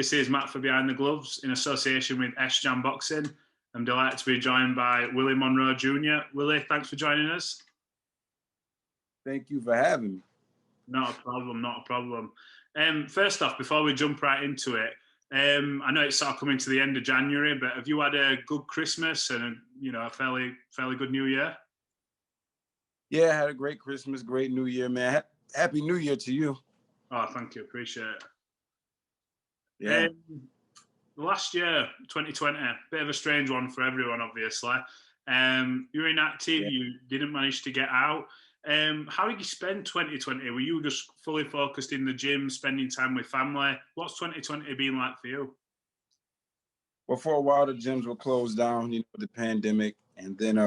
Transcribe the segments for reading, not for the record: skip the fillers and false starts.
This is Matt for Behind the Gloves in association with S-Jam Boxing. I'm delighted to be joined by Willie Monroe Jr. Willie, thanks for joining us. Thank you for having me. Not a problem, not a problem. First off, before we jump right into it, I know it's sort of coming to the end of January, but have you had a good Christmas and a fairly good New Year? Yeah, I had a great Christmas, great New Year, man. Happy New Year to you. Oh, thank you, appreciate it. Yeah. Last year, 2020, bit of a strange one for everyone, obviously. You were inactive, You didn't manage to get out. How did you spend 2020? Were you just fully focused in the gym, spending time with family? What's 2020 been like for you? Well, for a while, the gyms were closed down, with the pandemic. And then,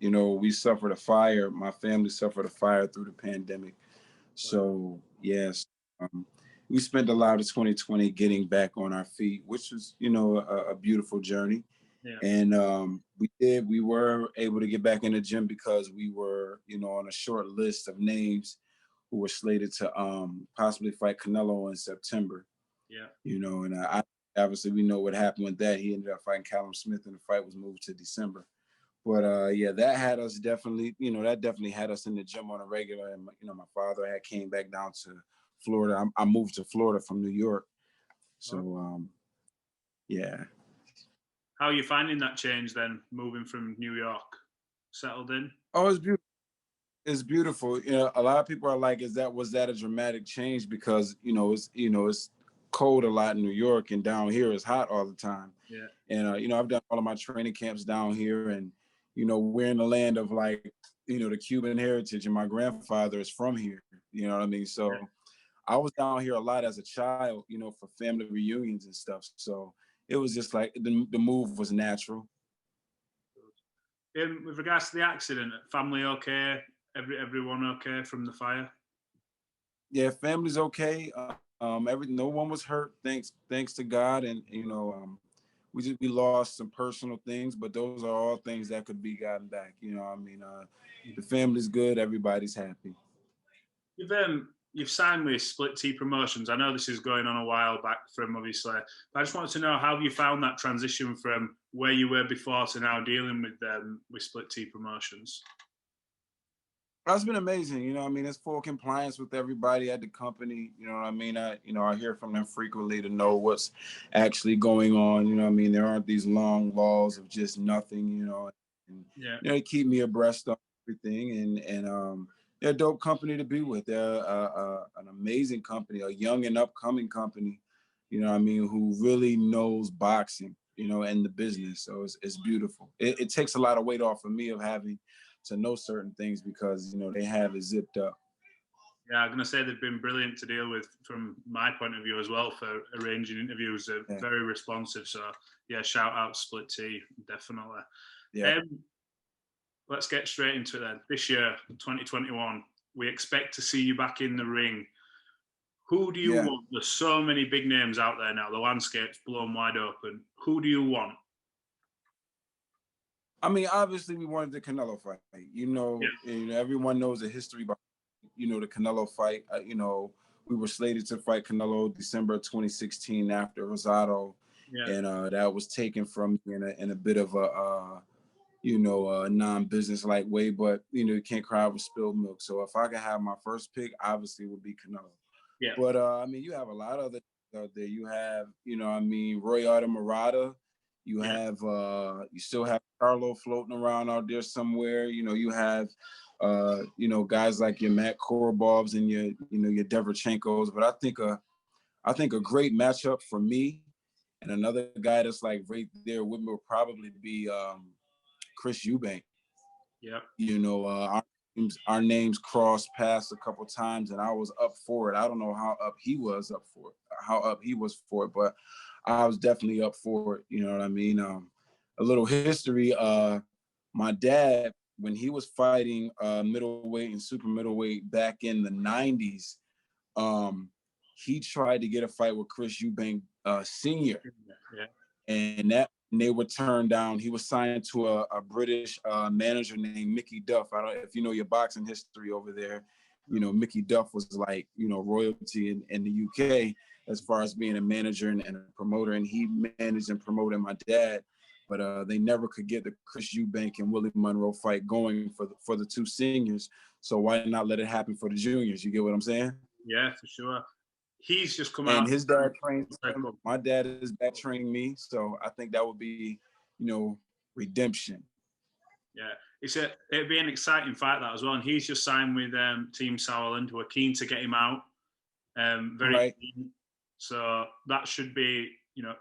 we suffered a fire. My family suffered a fire through the pandemic. So, yes, we spent a lot of 2020 getting back on our feet, which was, a beautiful journey. Yeah. And we were able to get back in the gym because we were, on a short list of names who were slated to possibly fight Canelo in September. Yeah. And I obviously we know what happened with that. He ended up fighting Callum Smith and the fight was moved to December. But that had us definitely, that definitely had us in the gym on a regular. And, my father had came back down to Florida. I moved to Florida from New York. So, yeah. How are you finding that change then, moving from New York, settled in? Oh, it's beautiful. It's beautiful. A lot of people are like, was that a dramatic change? Because, it's cold a lot in New York and down here it's hot all the time. Yeah. And, I've done all of my training camps down here and, we're in the land of like, the Cuban heritage and my grandfather is from here. You know what I mean? So I was down here a lot as a child, for family reunions and stuff. So it was just like the move was natural. With regards to the accident, family okay? Everyone okay from the fire? Yeah, family's okay. No one was hurt, thanks to God, and we lost some personal things, but those are all things that could be gotten back. The family's good, everybody's happy. You've signed with Split T Promotions. I know this is going on a while back from obviously, but I just wanted to know how you found that transition from where you were before to now dealing with Split T Promotions. That's been amazing. It's full compliance with everybody at the company. I hear from them frequently to know what's actually going on. There aren't these long laws of just nothing, and they keep me abreast of everything. And they're a dope company to be with. They're an amazing company, a young and upcoming company, who really knows boxing, and the business. So it's beautiful. It takes a lot of weight off of me of having to know certain things because, they have it zipped up. Yeah, I'm going to say they've been brilliant to deal with from my point of view as well for arranging interviews. They're very responsive. So, yeah, shout out Split T, definitely. Yeah. Let's get straight into it then. This year, 2021, we expect to see you back in the ring. Who do you want? There's so many big names out there now. The landscape's blown wide open. Who do you want? Obviously, we wanted the Canelo fight. Everyone knows the history behind, the Canelo fight. We were slated to fight Canelo December 2016 after Rosado, and that was taken from me in a bit of a non-business-like way. But you can't cry over spilled milk. So if I could have my first pick, obviously it would be Canelo. Yeah. But you have a lot of other out there. You have Roy Murata. You have you still have Carlo floating around out there somewhere. You have guys like your Matt Korobovs and your Derevchenkos. But I think a great matchup for me and another guy that's like right there with me will probably be Chris Eubank. Yeah. Our names crossed paths a couple times, and I was up for it. I don't know how up he was for it, but I was definitely up for it. You know what I mean? A little history. My dad, when he was fighting middleweight and super middleweight back in the 90s, he tried to get a fight with Chris Eubank Sr. Yeah. And they were turned down. He was signed to a British manager named Mickey Duff. I don't know if you know your boxing history over there. Mickey Duff was like, royalty in the UK. as far as being a manager and a promoter, and he managed and promoted my dad. But they never could get the Chris Eubank and Willie Monroe fight going for the two seniors. So why not let it happen for the juniors? You get what I'm saying? Yeah, for sure. He's just come And out. his dad trains him. My dad is back training me. So I think that would be, redemption. Yeah, it'd be an exciting fight, that as well. And he's just signed with Team Sauerland, who are keen to get him out. Very keen. So that should be,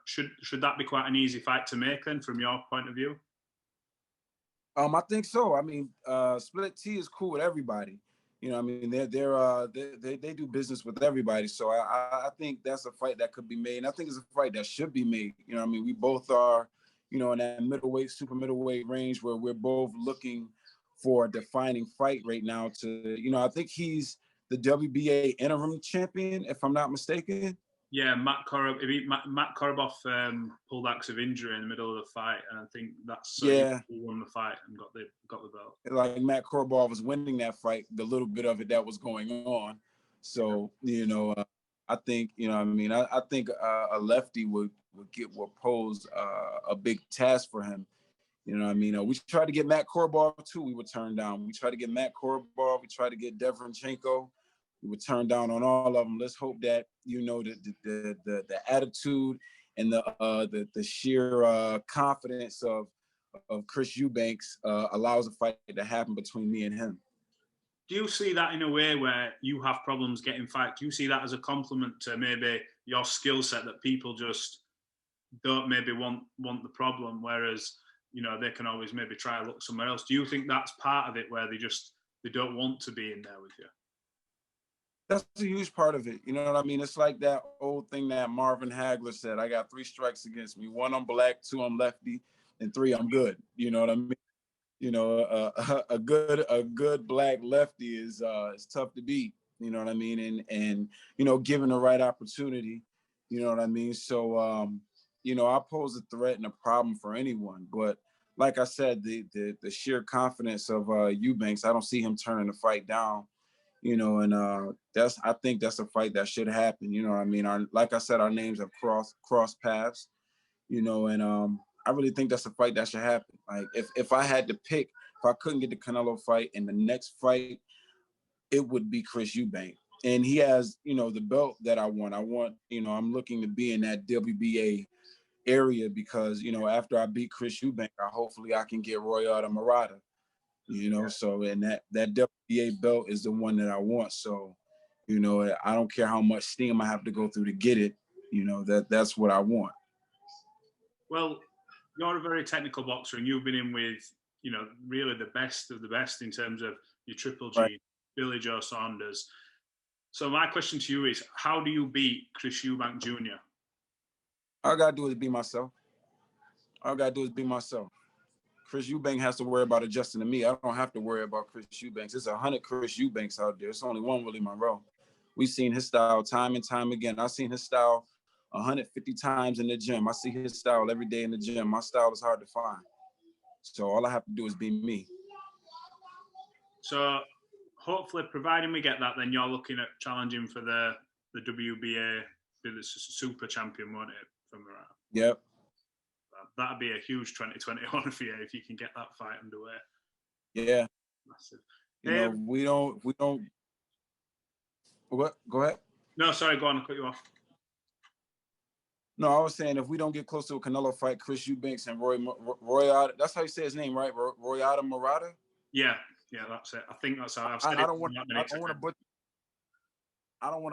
should that be quite an easy fight to make then, from your point of view? I think so. I mean, Split T is cool with everybody. I mean, they do business with everybody. So I think that's a fight that could be made. And I think it's a fight that should be made. I mean, we both are, in that middleweight, super middleweight range where we're both looking for a defining fight right now to, I think he's the WBA interim champion, if I'm not mistaken. Yeah, Matt Koroboff pulled acts of injury in the middle of the fight, and I think that's he won the fight and got the belt. Like Matt Koroboff was winning that fight, the little bit of it that was going on. So I think I think a lefty would pose a big task for him. We tried to get Matt Koroboff too. We were turned down. We tried to get Matt Koroboff. We tried to get Devranchenko. We were turned down on all of them. Let's hope that the attitude and the sheer confidence of Chris Eubanks allows a fight to happen between me and him. Do you see that in a way where you have problems getting fights? Do you see that as a compliment to maybe your skill set, that people just don't maybe want the problem, whereas they can always maybe try to look somewhere else? Do you think that's part of it, where they don't want to be in there with you? That's a huge part of it. You know what I mean? It's like that old thing that Marvin Hagler said: I got 3 strikes against me. 1, I'm black. 2, I'm lefty. And 3, I'm good. You know what I mean? A good black lefty is tough to beat. You know what I mean? And given the right opportunity, you know what I mean? So I pose a threat and a problem for anyone. But like I said, the sheer confidence of Eubanks, I don't see him turning the fight down. I think that's a fight that should happen. You know what I mean? Like I said, our names have crossed paths. And I really think that's a fight that should happen. Like if I had to pick, if I couldn't get the Canelo fight, in the next fight, it would be Chris Eubank. And he has, the belt that I want. I'm looking to be in that WBA area because, after I beat Chris Eubank, hopefully I can get Royata Murata. So and that WBA belt is the one that I want. So, I don't care how much steam I have to go through to get it. That's what I want. Well, you're a very technical boxer, and you've been in with, really the best of the best in terms of your Triple G, right. Billy Joe Saunders. So my question to you is, how do you beat Chris Eubank Jr.? All I got to do is be myself. Chris Eubank has to worry about adjusting to me. I don't have to worry about Chris Eubanks. There's 100 Chris Eubanks out there. It's only one Willie Monroe. We've seen his style time and time again. I've seen his style 150 times in the gym. I see his style every day in the gym. My style is hard to find. So all I have to do is be me. So hopefully, providing we get that, then you're looking at challenging for the WBA, the super champion, won't it? From around. Yep. That'd be a huge 2021 for you if you can get that fight underway. Yeah. Massive. We don't. What? Go ahead. No, sorry. Go on. I'll cut you off. No, I was saying if we don't get close to a Canelo fight, Chris Eubanks and Royata, that's how you say his name, right? Royata Murata? Yeah, that's it. I think that's how I've said it. I don't want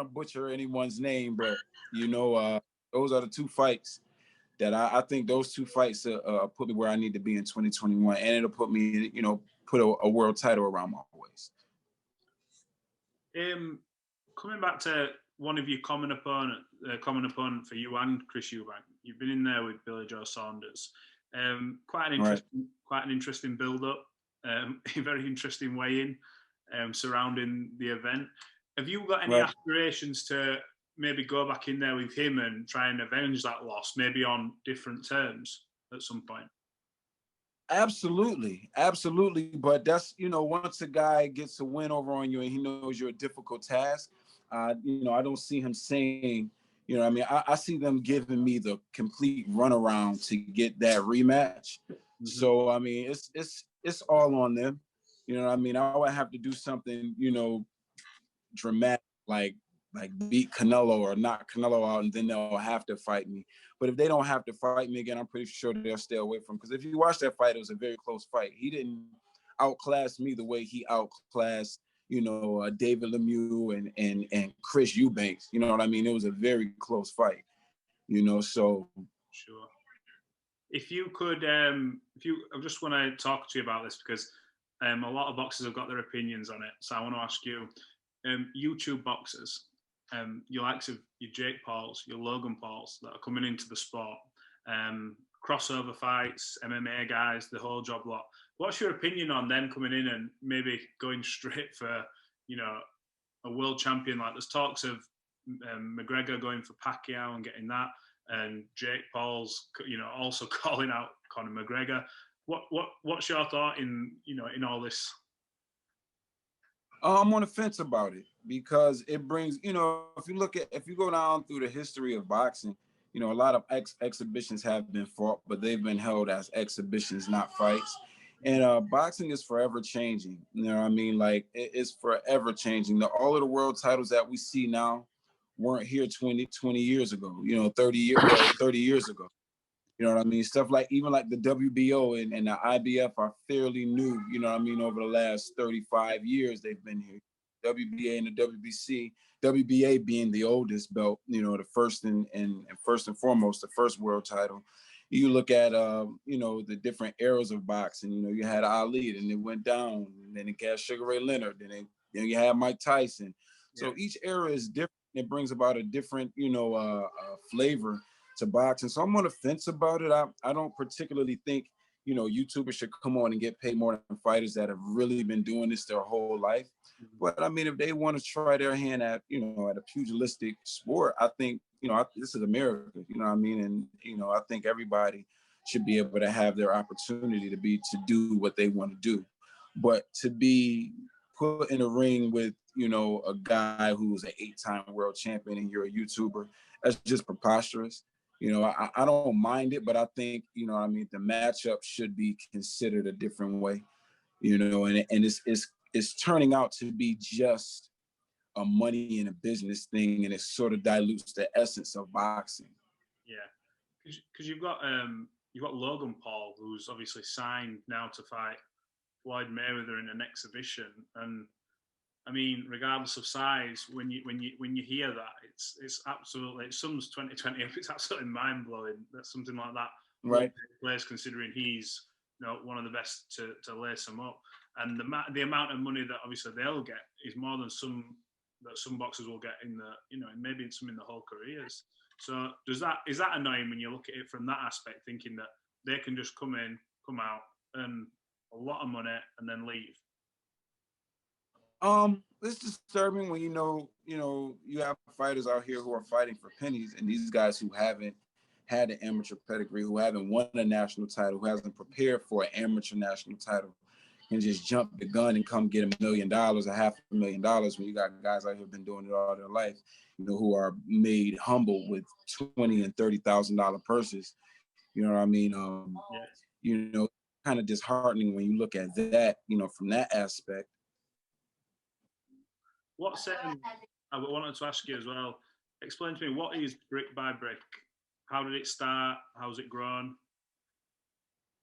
to butcher anyone's name, but those are the 2 fights that I think those 2 fights put me where I need to be in 2021, and it'll put me, put a world title around my waist. Coming back to one of your common opponent for you and Chris Eubank, you've been in there with Billy Joe Saunders. Quite an interesting build-up, a very interesting weigh-in surrounding the event. Have you got any aspirations to maybe go back in there with him and try and avenge that loss, maybe on different terms at some point? Absolutely. But that's, once a guy gets a win over on you and he knows you're a difficult task, I don't see him saying, You know what I mean? I see them giving me the complete runaround to get that rematch. Mm-hmm. So, I mean, it's all on them. You know what I mean? I would have to do something, you know, dramatic, like beat Canelo or knock Canelo out, and then they'll have to fight me. But if they don't have to fight me again, I'm pretty sure they'll stay away from. Because if you watch that fight, it was a very close fight. He didn't outclass me the way he outclassed, you know, David Lemieux and Chris Eubank. You know what I mean? It was a very close fight. You know, so sure. If you could, I just want to talk to you about this because a lot of boxers have got their opinions on it. So I want to ask you, YouTube boxers, your likes of your Jake Pauls, your Logan Pauls that are coming into the sport, crossover fights, MMA guys, the whole job lot. What's your opinion on them coming in and maybe going straight for, you know, a world champion? Like there's talks of McGregor going for Pacquiao and getting that, and Jake Paul's, you know, also calling out Conor McGregor. What's your thought in, you know, in all this? I'm on the fence about it because it brings, you know, if you go down through the history of boxing, you know, a lot of exhibitions have been fought, but they've been held as exhibitions, not fights. And boxing is forever changing. You know what I mean? Like it's forever changing. All of the world titles that we see now weren't here 20 years ago, you know, 30 years ago. You know what I mean? Stuff like even like the WBO and the IBF are fairly new, you know what I mean? Over the last 35 years, they've been here. WBA and the WBC, WBA being the oldest belt, you know, the first and first and foremost, the first world title. You look at, you know, the different eras of boxing. You know, you had Ali, then it went down, and then it got Sugar Ray Leonard, then you had Mike Tyson. So each era is different. It brings about a different, you know, flavor to boxing. So I'm on the fence about it. I don't particularly think, you know, YouTubers should come on and get paid more than fighters that have really been doing this their whole life. But I mean, if they want to try their hand at, you know, at a pugilistic sport, I think, you know, this is America, you know what I mean? And, you know, I think everybody should be able to have their opportunity to do what they want to do. But to be put in a ring with, you know, a guy who's an 8-time world champion and you're a YouTuber, that's just preposterous. You know, I don't mind it, but I think, you know what I mean, the matchup should be considered a different way, you know, and it's turning out to be just a money and a business thing, and it sort of dilutes the essence of boxing. Yeah, because you've got Logan Paul, who's obviously signed now to fight Floyd Mayweather in an exhibition, and I mean, regardless of size, when you hear that, it's absolutely, it sums 2020 up. It's absolutely mind blowing that something like that right place, considering he's, you know, one of the best to lace them up, and the amount of money that obviously they'll get is more than some boxers will get in the, you know, maybe some in the whole careers. So is that annoying when you look at it from that aspect, thinking that they can just come in, come out, earn a lot of money, and then leave? It's disturbing when you have fighters out here who are fighting for pennies, and these guys who haven't had an amateur pedigree, who haven't won a national title, who hasn't prepared for an amateur national title, can just jump the gun and come get $1 million or $500,000 when you got guys out here who've been doing it all their life, you know, who are made humble with $20,000 and $30,000 purses. You know what I mean? You know, kind of disheartening when you look at that, you know, from that aspect. What setting? I wanted to ask you as well. Explain to me, what is Brick by Brick? How did it start? How's it grown?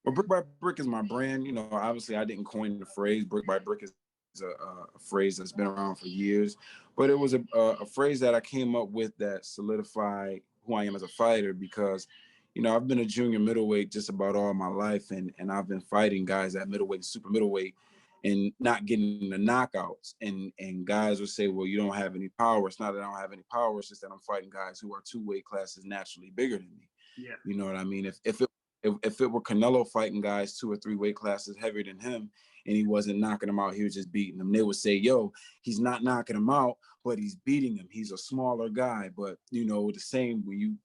Well, Brick by Brick is my brand. You know, obviously I didn't coin the phrase. Brick by Brick is a phrase that's been around for years, but it was a phrase that I came up with that solidified who I am as a fighter, because, you know, I've been a junior middleweight just about all my life, and I've been fighting guys at middleweight, super middleweight, and not getting the knockouts. And guys would say, well, you don't have any power. It's not that I don't have any power. It's just that I'm fighting guys who are 2 weight classes naturally bigger than me. Yeah. You know what I mean? If it were Canelo fighting guys 2 or 3 weight classes heavier than him, and he wasn't knocking them out, he was just beating them, they would say, yo, he's not knocking him out, but he's beating him. He's a smaller guy. But, you know, the same when you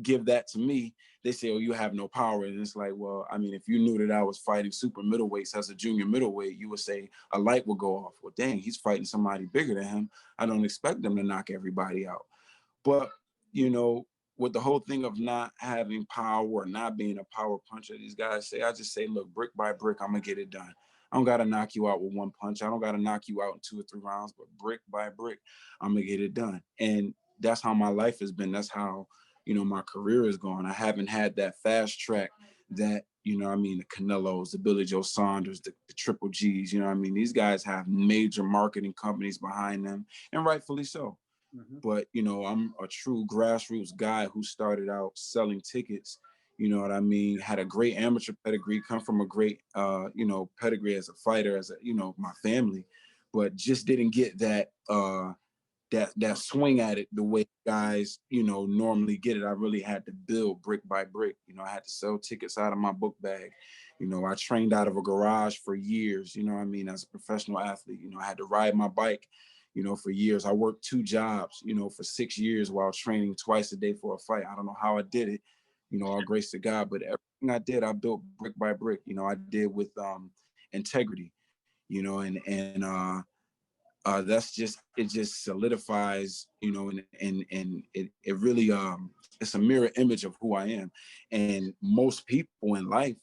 give that to me, they say, oh, you have no power. And it's like, well, I mean, if you knew that I was fighting super middleweights as a junior middleweight, you would say a light would go off. Well, dang, he's fighting somebody bigger than him. I don't expect them to knock everybody out. But you know, with the whole thing of not having power or not being a power puncher, these guys say, I just say, look, brick by brick, I'm gonna get it done. I don't gotta knock you out with one punch. I don't gotta knock you out in 2 or 3 rounds, but brick by brick, I'm gonna get it done. And that's how my life has been. That's how, you know, my career is going. I haven't had that fast track that, you know what I mean, the Canelos, the Billy Joe Saunders, the Triple G's, you know what I mean? These guys have major marketing companies behind them, and rightfully so. But, you know, I'm a true grassroots guy who started out selling tickets, you know what I mean, had a great amateur pedigree, come from a great, you know, pedigree as a fighter, as a, you know, my family, but just didn't get that, that swing at it the way guys, you know, normally get it. I really had to build brick by brick. You know, I had to sell tickets out of my book bag. You know, I trained out of a garage for years, you know what I mean, as a professional athlete. You know, I had to ride my bike, you know, for years. I worked 2 jobs, you know, for 6 years while training twice a day for a fight. I don't know how I did it, you know, all grace to God, but everything I did, I built brick by brick. You know, I did with integrity, you know, and that's just, it just solidifies, you know, and it really it's a mirror image of who I am. And most people in life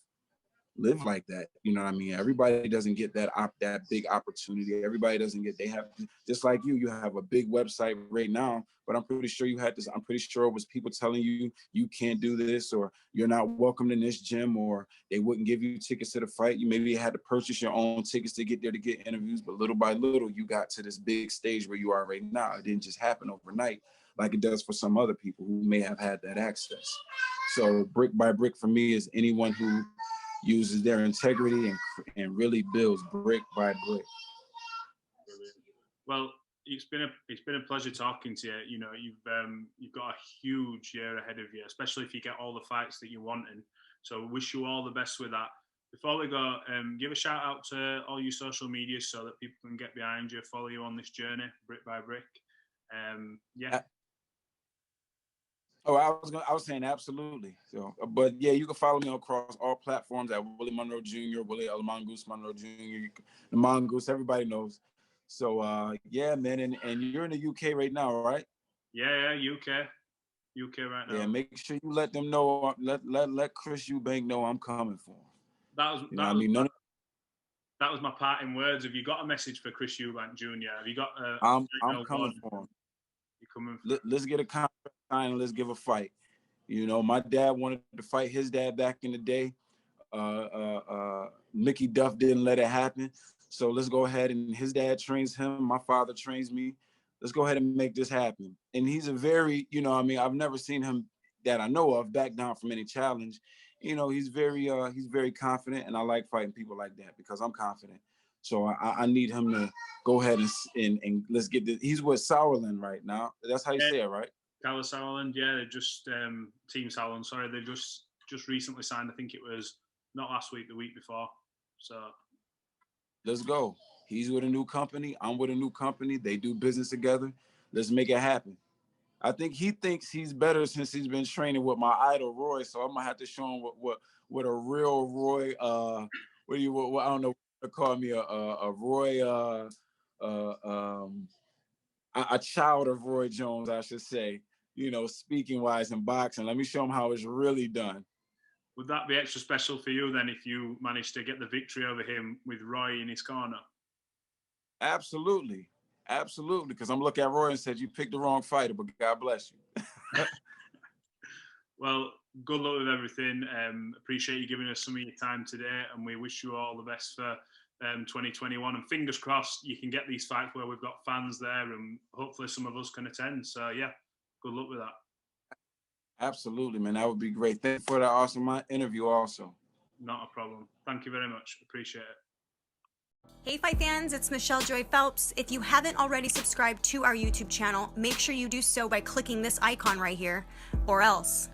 live like that, you know what I mean? Everybody doesn't get that big opportunity. Everybody doesn't get, they have, just like you have a big website right now, but I'm pretty sure you had this, I'm pretty sure it was people telling you you can't do this, or you're not welcome in this gym, or they wouldn't give you tickets to the fight. You maybe had to purchase your own tickets to get there to get interviews, but little by little you got to this big stage where you are right now. It didn't just happen overnight like it does for some other people who may have had that access. So brick by brick for me is anyone who uses their integrity and really builds brick by brick. Brilliant. Well, it's been a pleasure talking to you. You know, you've got a huge year ahead of you, especially if you get all the fights that you're wanting. So wish you all the best with that. Before we go, give a shout out to all your social media so that people can get behind you, follow you on this journey, brick by brick. Yeah. Oh, I was saying absolutely. So, but yeah, you can follow me across all platforms at Willie Monroe Jr., Willie El Mongoose Monroe Jr., the Mongoose, everybody knows. So yeah, man, and you're in the UK right now, right? Yeah, UK right now. Yeah, make sure you let them know, let Chris Eubank know I'm coming for him. That was my parting words. Have you got a message for Chris Eubank Jr.? Have you got I'm coming for him. You're coming for Let's get a contract signed and let's give a fight. You know, my dad wanted to fight his dad back in the day. Mickey Duff didn't let it happen. So let's go ahead, and his dad trains him. My father trains me. Let's go ahead and make this happen. And he's a very, you know, I mean, I've never seen him that I know of back down from any challenge. You know, he's very confident, and I like fighting people like that because I'm confident. So I need him to go ahead and let's get this. He's with Sauerland right now. That's how you say it, right? Carla Sauerland, yeah, they just Team Sauerland. Sorry, they just recently signed. I think it was not last week, the week before. So let's go. He's with a new company. I'm with a new company. They do business together. Let's make it happen. I think he thinks he's better since he's been training with my idol Roy. So I'm gonna have to show him what a real Roy. What I don't know what to call me a Roy. A child of Roy Jones, I should say. You know, speaking wise in boxing. Let me show him how it's really done. Would that be extra special for you then if you managed to get the victory over him with Roy in his corner? Absolutely. Absolutely. Because I'm looking at Roy and said, you picked the wrong fighter, but God bless you. Well, good luck with everything. Appreciate you giving us some of your time today, and we wish you all the best for 2021. And fingers crossed you can get these fights where we've got fans there, and hopefully some of us can attend. So yeah, good luck with that. Absolutely, man. That would be great. Thank you for that awesome interview also. Not a problem. Thank you very much. Appreciate it. Hey Fight fans, it's Michelle Joy Phelps. If you haven't already subscribed to our YouTube channel, make sure you do so by clicking this icon right here, or else